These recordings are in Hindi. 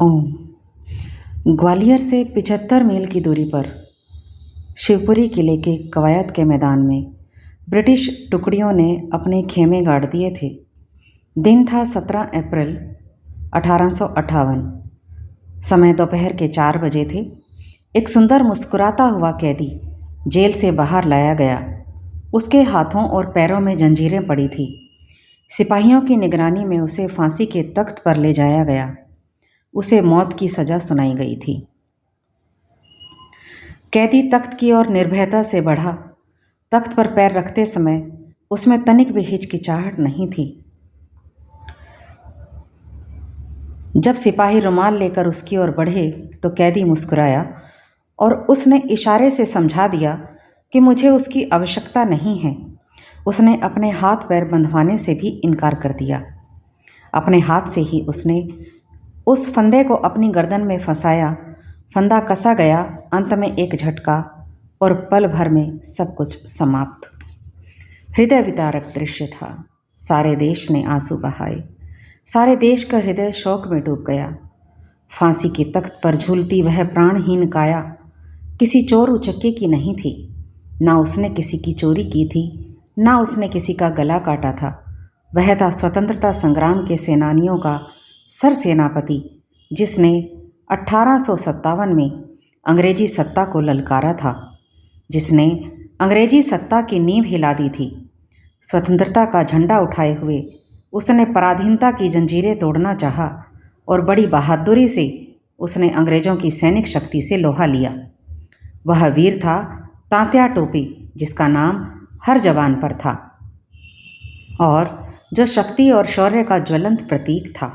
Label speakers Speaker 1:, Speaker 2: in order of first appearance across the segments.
Speaker 1: ओम। ग्वालियर से 75 मील की दूरी पर शिवपुरी किले के कवायद के मैदान में ब्रिटिश टुकड़ियों ने अपने खेमे गाड़ दिए थे। दिन था 17 अप्रैल 1858। समय दोपहर के 4 बजे थे। एक सुंदर मुस्कुराता हुआ कैदी जेल से बाहर लाया गया। उसके हाथों और पैरों में जंजीरें पड़ी थी। सिपाहियों की निगरानी में उसे फांसी के तख्त पर ले जाया गया। उसे मौत की सज़ा सुनाई गई थी। कैदी तख्त की ओर निर्भयता से बढ़ा। तख्त पर पैर रखते समय उसमें तनिक भी हिचकिचाहट नहीं थी। जब सिपाही रुमाल लेकर उसकी ओर बढ़े तो कैदी मुस्कुराया और उसने इशारे से समझा दिया कि मुझे उसकी आवश्यकता नहीं है। उसने अपने हाथ पैर बंधवाने से भी इनकार कर दिया। अपने हाथ से ही उसने उस फंदे को अपनी गर्दन में फंसाया। फंदा कसा गया। अंत में एक झटका और पल भर में सब कुछ समाप्त। हृदय विदारक दृश्य था। सारे देश ने आंसू बहाए। सारे देश का हृदय शोक में डूब गया। फांसी के तख्त पर झूलती वह प्राणहीन काया किसी चोर उचक्के की नहीं थी। ना उसने किसी की चोरी की थी, ना उसने किसी का गला काटा था। वह था स्वतंत्रता संग्राम के सेनानियों का सरसेनापति, जिसने 1857 में अंग्रेजी सत्ता को ललकारा था, जिसने अंग्रेजी सत्ता की नींव हिला दी थी। स्वतंत्रता का झंडा उठाए हुए उसने पराधीनता की जंजीरें तोड़ना चाहा और बड़ी बहादुरी से उसने अंग्रेजों की सैनिक शक्ति से लोहा लिया। वह वीर था तात्या टोपे, जिसका नाम हर जवान पर था और जो शक्ति और शौर्य का ज्वलंत प्रतीक था।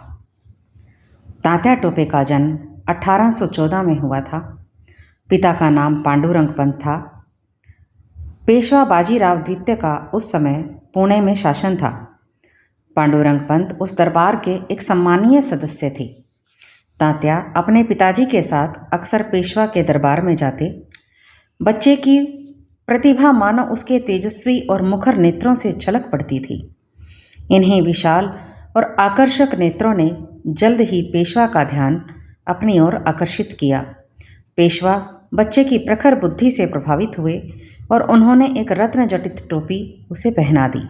Speaker 1: तात्या टोपे का जन्म 1814 में हुआ था। पिता का नाम पांडुरंग पंत था। पेशवा बाजीराव द्वितीय का उस समय पुणे में शासन था। पांडुरंग पंत उस दरबार के एक सम्मानीय सदस्य थे। तात्या अपने पिताजी के साथ अक्सर पेशवा के दरबार में जाते। बच्चे की प्रतिभा मानो उसके तेजस्वी और मुखर नेत्रों से छलक पड़ती थी। इन्हीं विशाल और आकर्षक नेत्रों ने जल्द ही पेशवा का ध्यान अपनी ओर आकर्षित किया। पेशवा बच्चे की प्रखर बुद्धि से प्रभावित हुए और उन्होंने एक रत्न जटित टोपी उसे पहना दी।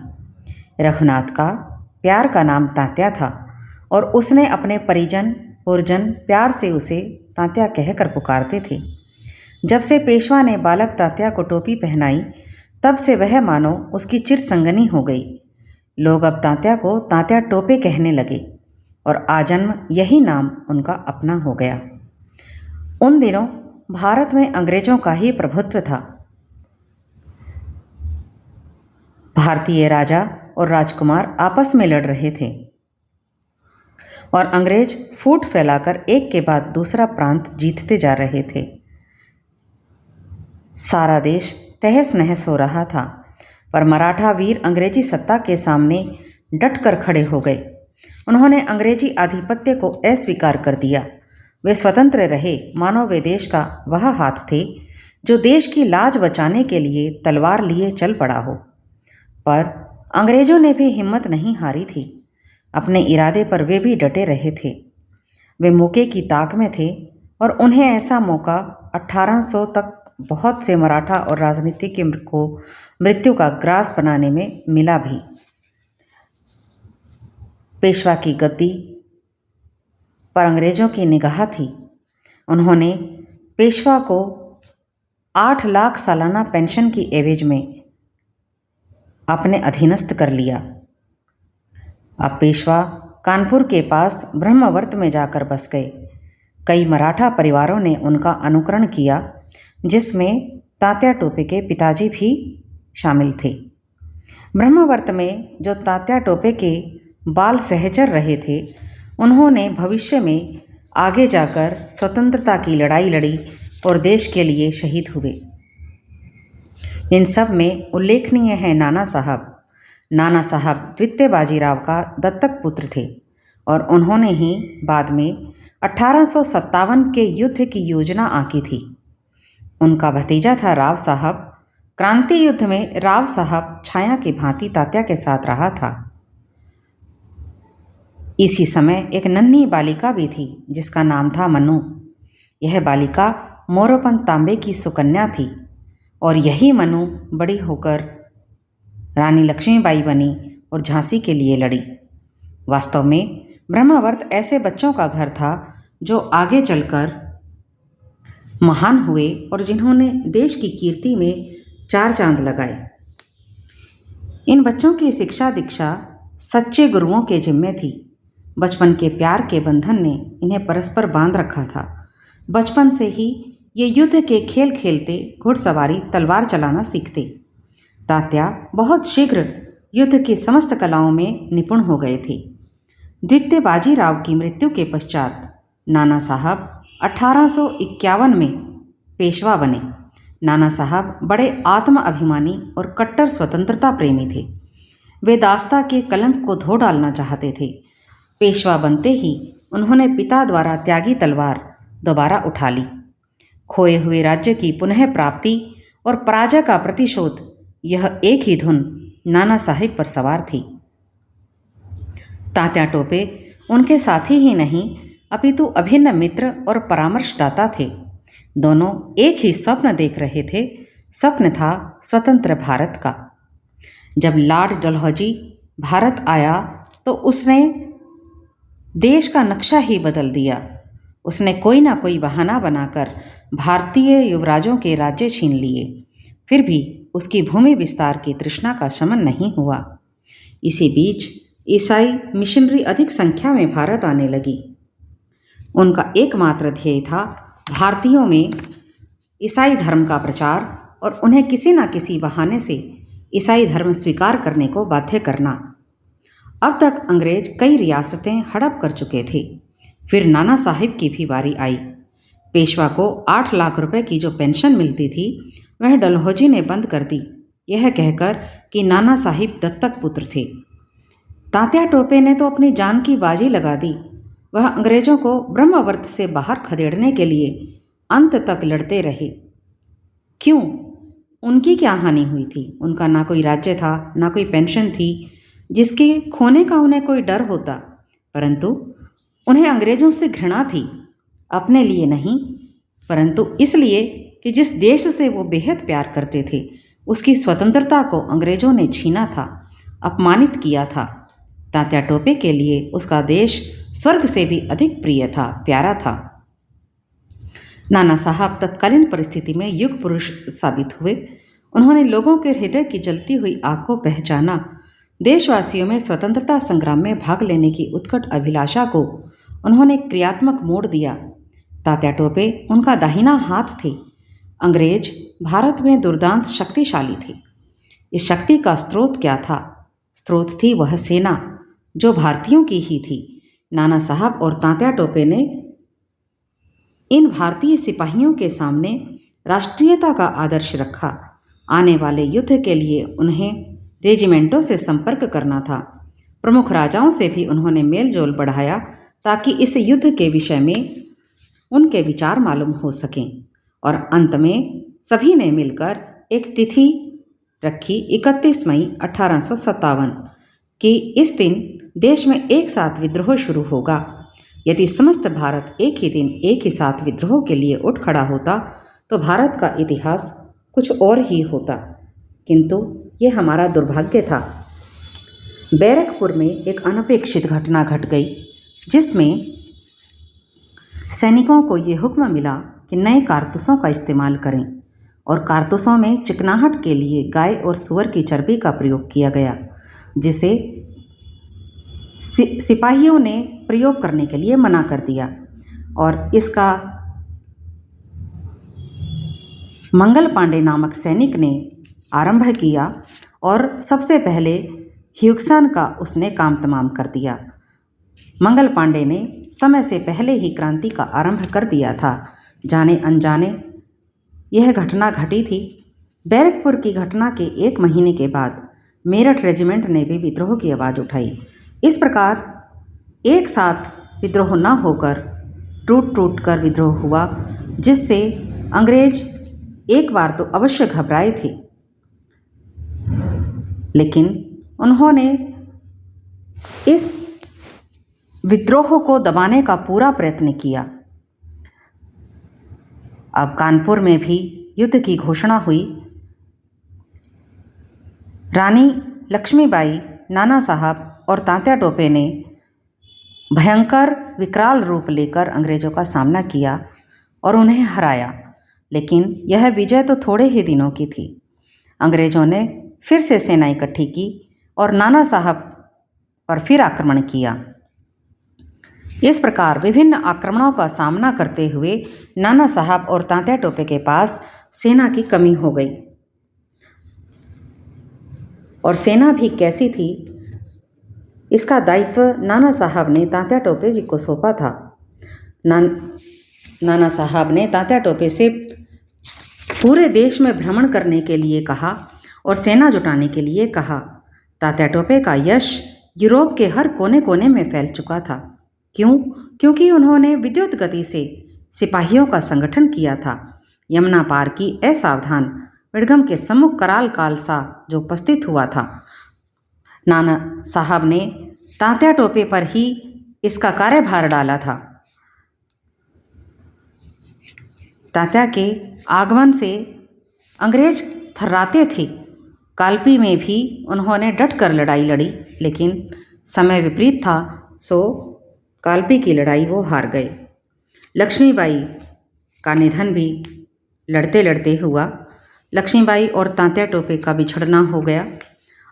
Speaker 1: रघुनाथ का प्यार का नाम तात्या था और उसने अपने परिजन पुरजन प्यार से उसे तात्या कहकर पुकारते थे। जब से पेशवा ने बालक तात्या को टोपी पहनाई, तब से वह मानो उसकी चिर संगनी हो गई। लोग अब तात्या को तात्या टोपे कहने लगे और आजन्म यही नाम उनका अपना हो गया। उन दिनों भारत में अंग्रेजों का ही प्रभुत्व था। भारतीय राजा और राजकुमार आपस में लड़ रहे थे और अंग्रेज फूट फैलाकर एक के बाद दूसरा प्रांत जीतते जा रहे थे। सारा देश तहस नहस हो रहा था, पर मराठा वीर अंग्रेजी सत्ता के सामने डटकर खड़े हो गए। उन्होंने अंग्रेजी आधिपत्य को अस्वीकार कर दिया। वे स्वतंत्र रहे, मानो वे देश का वह हाथ थे जो देश की लाज बचाने के लिए तलवार लिए चल पड़ा हो। पर अंग्रेजों ने भी हिम्मत नहीं हारी थी। अपने इरादे पर वे भी डटे रहे थे। वे मौके की ताक में थे और उन्हें ऐसा मौका 1800 तक बहुत से मराठा और राजनीतिज्ञ को मृत्यु का ग्रास बनाने में मिला भी। पेशवा की गद्दी पर अंग्रेजों की निगाह थी। उन्होंने पेशवा को 8 लाख सालाना पेंशन की एवज में अपने अधीनस्थ कर लिया। अब पेशवा कानपुर के पास ब्रह्मवर्त में जाकर बस गए। कई मराठा परिवारों ने उनका अनुकरण किया, जिसमें तात्या टोपे के पिताजी भी शामिल थे। ब्रह्मवर्त में जो तात्या टोपे के बाल सहचर रहे थे, उन्होंने भविष्य में आगे जाकर स्वतंत्रता की लड़ाई लड़ी और देश के लिए शहीद हुए। इन सब में उल्लेखनीय है नाना साहब। नाना साहब द्वितीय बाजीराव का दत्तक पुत्र थे और उन्होंने ही बाद में 1857 के युद्ध की योजना आंकी थी। उनका भतीजा था राव साहब। क्रांति युद्ध में राव साहब छाया की भांति तात्या के साथ रहा था। इसी समय एक नन्ही बालिका भी थी जिसका नाम था मनु। यह बालिका मोरोपंत तांबे की सुकन्या थी और यही मनु बड़ी होकर रानी लक्ष्मीबाई बनी और झांसी के लिए लड़ी। वास्तव में ब्रह्मावर्त ऐसे बच्चों का घर था जो आगे चलकर महान हुए और जिन्होंने देश की कीर्ति में चार चांद लगाए। इन बच्चों की शिक्षा दीक्षा सच्चे गुरुओं के जिम्मे थी। बचपन के प्यार के बंधन ने इन्हें परस्पर बांध रखा था। बचपन से ही ये युद्ध के खेल खेलते, घुड़सवारी, तलवार चलाना सीखते। तात्या बहुत शीघ्र युद्ध की समस्त कलाओं में निपुण हो गए थे। द्वितीय बाजीराव की मृत्यु के पश्चात नाना साहब 1851 में पेशवा बने। नाना साहब बड़े आत्म अभिमानी और कट्टर स्वतंत्रता प्रेमी थे। वे दास्ता के कलंक को धो डालना चाहते थे। पेशवा बनते ही उन्होंने पिता द्वारा त्यागी तलवार दोबारा उठा ली। खोए हुए राज्य की पुनः प्राप्ति और पराजय का प्रतिशोध, यह एक ही धुन नाना साहिब पर सवार थी। तात्या टोपे उनके साथी ही नहीं अपितु अभिन्न मित्र और परामर्शदाता थे। दोनों एक ही स्वप्न देख रहे थे। स्वप्न था स्वतंत्र भारत का। जब लॉर्ड डलहौजी भारत आया तो उसने देश का नक्शा ही बदल दिया। उसने कोई ना कोई बहाना बनाकर भारतीय युवराजों के राज्य छीन लिए। फिर भी उसकी भूमि विस्तार की तृष्णा का शमन नहीं हुआ। इसी बीच ईसाई मिशनरी अधिक संख्या में भारत आने लगी। उनका एकमात्र ध्येय था भारतीयों में ईसाई धर्म का प्रचार और उन्हें किसी न किसी बहाने से ईसाई धर्म स्वीकार करने को बाध्य करना। अब तक अंग्रेज कई रियासतें हड़प कर चुके थे। फिर नाना साहिब की भी बारी आई। पेशवा को 8 लाख रुपए की जो पेंशन मिलती थी वह डलहौजी ने बंद कर दी, यह कहकर कि नाना साहिब दत्तक पुत्र थे। तात्या टोपे ने तो अपनी जान की बाजी लगा दी। वह अंग्रेजों को ब्रह्मावर्त से बाहर खदेड़ने के लिए अंत तक लड़ते रहे। क्यों? उनकी क्या हानि हुई थी? उनका ना कोई राज्य था, ना कोई पेंशन थी जिसके खोने का उन्हें कोई डर होता। परंतु उन्हें अंग्रेजों से घृणा थी, अपने लिए नहीं परंतु इसलिए कि जिस देश से वो बेहद प्यार करते थे उसकी स्वतंत्रता को अंग्रेजों ने छीना था, अपमानित किया था। तात्या टोपे के लिए उसका देश स्वर्ग से भी अधिक प्रिय था, प्यारा था। नाना साहब तत्कालीन परिस्थिति में युग पुरुष साबित हुए। उन्होंने लोगों के हृदय की जलती हुई आग को पहचाना। देशवासियों में स्वतंत्रता संग्राम में भाग लेने की उत्कट अभिलाषा को उन्होंने क्रियात्मक मोड़ दिया। तात्या टोपे उनका दाहिना हाथ थे। अंग्रेज भारत में दुर्दांत शक्तिशाली थे। इस शक्ति का स्रोत क्या था? स्रोत थी वह सेना जो भारतीयों की ही थी। नाना साहब और तात्या टोपे ने इन भारतीय सिपाहियों के सामने राष्ट्रीयता का आदर्श रखा। आने वाले युद्ध के लिए उन्हें रेजिमेंटों से संपर्क करना था। प्रमुख राजाओं से भी उन्होंने मेलजोल बढ़ाया ताकि इस युद्ध के विषय में उनके विचार मालूम हो सकें। और अंत में सभी ने मिलकर एक तिथि रखी 31 मई 1857 कि इस दिन देश में एक साथ विद्रोह शुरू होगा। यदि समस्त भारत एक ही दिन एक ही साथ विद्रोह के लिए उठ खड़ा होता तो भारत का इतिहास कुछ और ही होता। किंतु ये हमारा दुर्भाग्य था। बैरकपुर में एक अनपेक्षित घटना घट गई जिसमें सैनिकों को ये हुक्म मिला कि नए कारतूसों का इस्तेमाल करें और कारतूसों में चिकनाहट के लिए गाय और सूअर की चर्बी का प्रयोग किया गया, जिसे सिपाहियों ने प्रयोग करने के लिए मना कर दिया। और इसका मंगल पांडे नामक सैनिक ने आरंभ किया और सबसे पहले ह्यूगसन का उसने काम तमाम कर दिया। मंगल पांडे ने समय से पहले ही क्रांति का आरंभ कर दिया था। जाने अनजाने यह घटना घटी थी। बैरकपुर की घटना के 1 महीने के बाद मेरठ रेजिमेंट ने भी विद्रोह की आवाज़ उठाई। इस प्रकार एक साथ विद्रोह न होकर टूट टूट कर विद्रोह हुआ, जिससे अंग्रेज एक बार तो अवश्य घबराए थे, लेकिन उन्होंने इस विद्रोह को दबाने का पूरा प्रयत्न किया। अब कानपुर में भी युद्ध की घोषणा हुई। रानी लक्ष्मीबाई, नाना साहब और तात्या टोपे ने भयंकर विकराल रूप लेकर अंग्रेज़ों का सामना किया और उन्हें हराया, लेकिन यह विजय तो थोड़े ही दिनों की थी। अंग्रेज़ों ने फिर से सेना इकट्ठी की और नाना साहब पर फिर आक्रमण किया। इस प्रकार विभिन्न आक्रमणों का सामना करते हुए नाना साहब और तात्या टोपे के पास सेना की कमी हो गई। और सेना भी कैसी थी, इसका दायित्व नाना साहब ने तात्या टोपे जी को सौंपा था। नाना साहब ने तात्या टोपे से पूरे देश में भ्रमण करने के लिए कहा और सेना जुटाने के लिए कहा। तात्या टोपे का यश यूरोप के हर कोने कोने में फैल चुका था। क्यों? क्योंकि उन्होंने विद्युत गति से सिपाहियों का संगठन किया था। यमुना पार की असावधान विड़गम के सम्मुख कराल कालसा जो उपस्थित हुआ था, नाना साहब ने तात्या टोपे पर ही इसका कार्यभार डाला था। तात्या के आगमन से अंग्रेज थर्राते थे। कालपी में भी उन्होंने डटकर लड़ाई लड़ी, लेकिन समय विपरीत था, सो कालपी की लड़ाई वो हार गए। लक्ष्मीबाई का निधन भी लड़ते लड़ते हुआ। लक्ष्मीबाई और तात्या टोपे का बिछड़ना हो गया।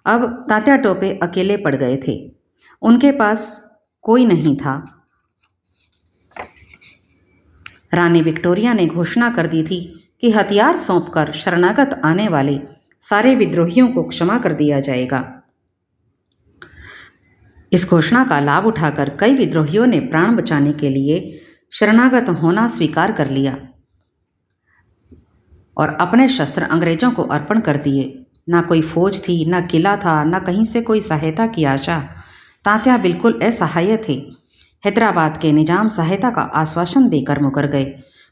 Speaker 1: अब तात्या टोपे अकेले पड़ गए थे, उनके पास कोई नहीं था। रानी विक्टोरिया ने घोषणा कर दी थी कि हथियार सौंपकर शरणागत आने वाले सारे विद्रोहियों को क्षमा कर दिया जाएगा। इस घोषणा का लाभ उठाकर कई विद्रोहियों ने प्राण बचाने के लिए शरणागत होना स्वीकार कर लिया और अपने शस्त्र अंग्रेजों को अर्पण कर दिए। ना कोई फौज थी, ना किला था, ना कहीं से कोई सहायता की आशा। तात्या बिल्कुल असहाय थे। हैदराबाद के निजाम सहायता का आश्वासन देकर मुकर गए।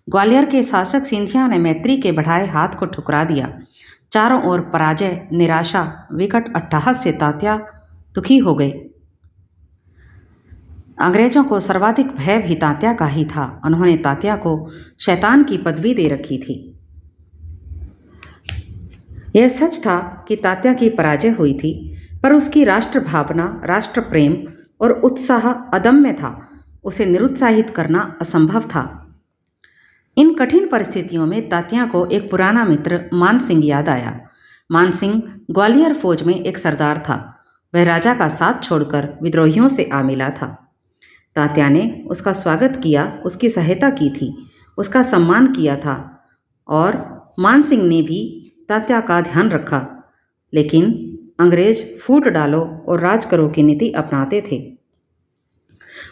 Speaker 1: ग्वालियर के शासक सिंधिया ने मैत्री के बढ़ाए हाथ को ठुकरा दिया। चारों ओर पराजय, निराशा, विकट अट्टहास से तात्या दुखी हो गए। अंग्रेजों को सर्वाधिक भय भी तात्या का ही था। उन्होंने तात्या को शैतान की पदवी दे रखी थी। यह सच था कि तात्या की पराजय हुई थी, पर उसकी राष्ट्र भावना, राष्ट्र प्रेम और उत्साह अदम्य था। उसे निरुत्साहित करना असंभव था। इन कठिन परिस्थितियों में तात्या को एक पुराना मित्र मान सिंह याद आया। मान सिंह ग्वालियर फौज में एक सरदार था। वह राजा का साथ छोड़कर विद्रोहियों से आ मिला था। तात्या ने उसका स्वागत किया, उसकी सहायता की थी, उसका सम्मान किया था और मान सिंह ने भी तात्या का ध्यान रखा। लेकिन अंग्रेज फूट डालो और राज करो की नीति अपनाते थे।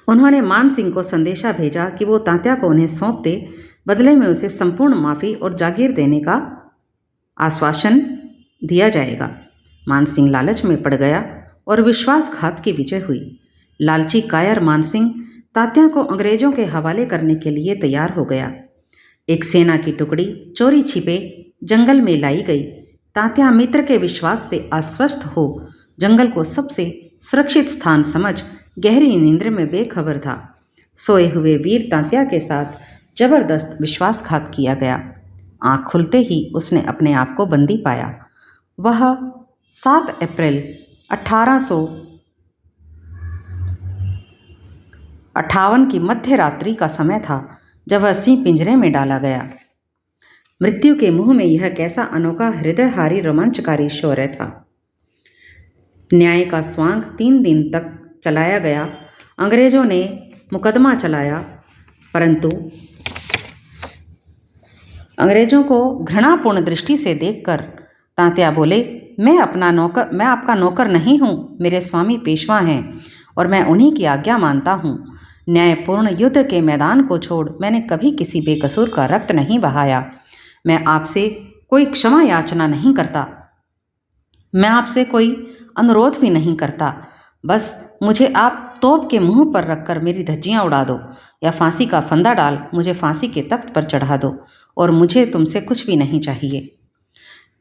Speaker 1: उन्होंने मान सिंह को संदेशा भेजा कि वो तात्या को उन्हें सौंप दे, बदले में उसे संपूर्ण माफ़ी और जागीर देने का आश्वासन दिया जाएगा। मान सिंह लालच में पड़ गया और विश्वासघात की विजय हुई। लालची कायर मान सिंह तात्या को अंग्रेजों के हवाले करने के लिए तैयार हो गया। एक सेना की टुकड़ी चोरी छिपे जंगल में लाई गई। तात्या मित्र के विश्वास से आश्वस्त हो जंगल को सबसे सुरक्षित स्थान समझ गहरी नींद में बेखबर था। सोए हुए वीर तात्या के साथ जबरदस्त विश्वासघात किया गया। आँख खुलते ही उसने अपने आप को बंदी पाया। वह 7 अप्रैल 1858 की मध्य रात्रि का समय था जब वह सिंह पिंजरे में डाला गया। मृत्यु के मुंह में यह कैसा अनोखा, हृदयहारी, रोमांचकारी शौर्य था। न्याय का स्वांग 3 दिन तक चलाया गया। अंग्रेजों ने मुकदमा चलाया, परंतु अंग्रेजों को घृणापूर्ण दृष्टि से देखकर तात्या बोले, मैं आपका नौकर नहीं हूँ, मेरे स्वामी पेशवा हैं और मैं उन्हीं की आज्ञा मानता हूँ। न्यायपूर्ण युद्ध के मैदान को छोड़ मैंने कभी किसी बेकसूर का रक्त नहीं बहाया। मैं आपसे कोई क्षमा याचना नहीं करता, मैं आपसे कोई अनुरोध भी नहीं करता। बस मुझे आप तोप के मुंह पर रखकर मेरी धज्जियाँ उड़ा दो या फांसी का फंदा डाल मुझे फांसी के तख्त पर चढ़ा दो और मुझे तुमसे कुछ भी नहीं चाहिए।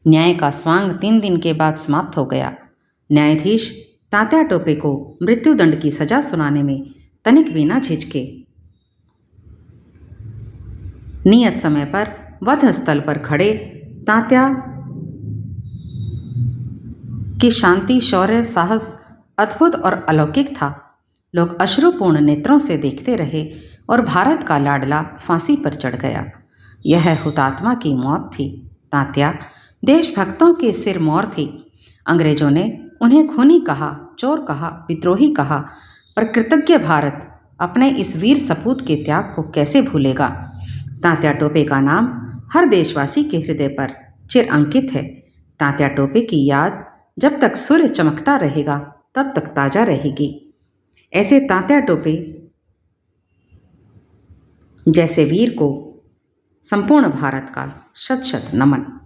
Speaker 1: न्याय का स्वांग 3 दिन के बाद समाप्त हो गया। न्यायाधीश तात्या टोपे को मृत्युदंड की सजा सुनाने में तनिक भी न झिझके। नियत समय पर वध स्थल पर खड़े तात्या की शांति, शौर्य, साहस अद्भुत और अलौकिक था। लोग अश्रुपूर्ण नेत्रों से देखते रहे और भारत का लाडला फांसी पर चढ़ गया। यह हुतात्मा की मौत थी। तात्या देशभक्तों के सिरमौर थी। अंग्रेजों ने उन्हें खूनी कहा, चोर कहा, विद्रोही कहा, पर कृतज्ञ भारत अपने इस वीर सपूत के त्याग को कैसे भूलेगा। तात्या टोपे का नाम हर देशवासी के हृदय पर चिर अंकित है। तात्या टोपे की याद जब तक सूर्य चमकता रहेगा तब तक ताजा रहेगी। ऐसे तात्या टोपे जैसे वीर को संपूर्ण भारत का शत शत नमन।